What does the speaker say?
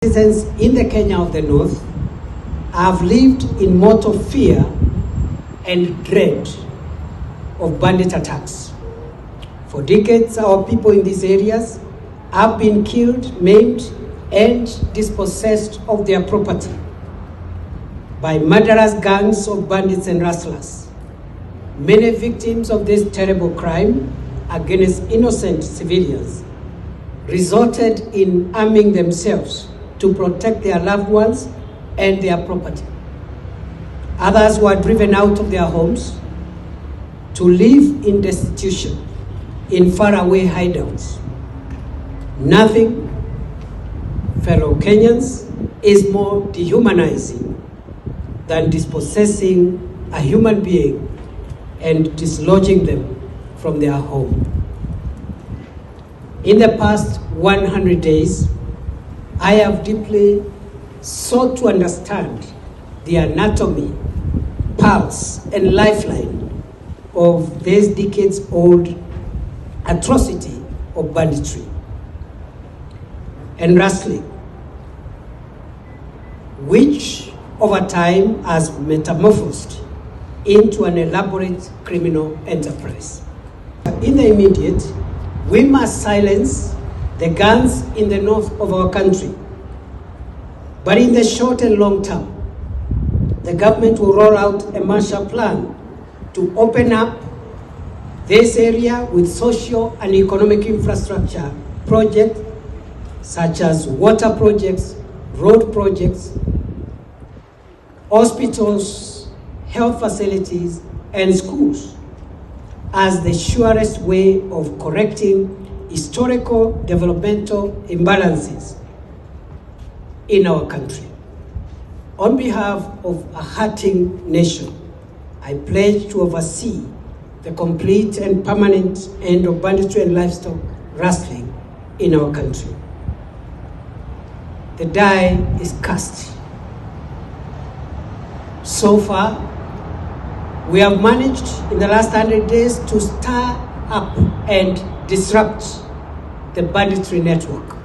Citizens in the Kenya of the North have lived in mortal fear and dread of bandit attacks. For decades, our people in these areas have been killed, maimed, and dispossessed of their property by murderous gangs of bandits and rustlers. Many victims of this terrible crime against innocent civilians resulted in arming themselves to protect their loved ones and their property. Others were driven out of their homes to live in destitution in faraway hideouts. Nothing, fellow Kenyans, is more dehumanizing than dispossessing a human being and dislodging them from their home. In the past 100 days, I have deeply sought to understand the anatomy, pulse, and lifeline of this decades-old atrocity of banditry and rustling, which over time has metamorphosed into an elaborate criminal enterprise. In the immediate, we must silence the guns in the north of our country. But in the short and long term, the government will roll out a Marshall Plan to open up this area with social and economic infrastructure projects such as water projects, road projects, hospitals, health facilities, and schools as the surest way of correcting historical developmental imbalances in our country. On behalf of a hurting nation, I pledge to oversee the complete and permanent end of banditry and livestock rustling in our country. The die is cast. So far, we have managed in the last 100 days to stir up and disrupt the banditry network.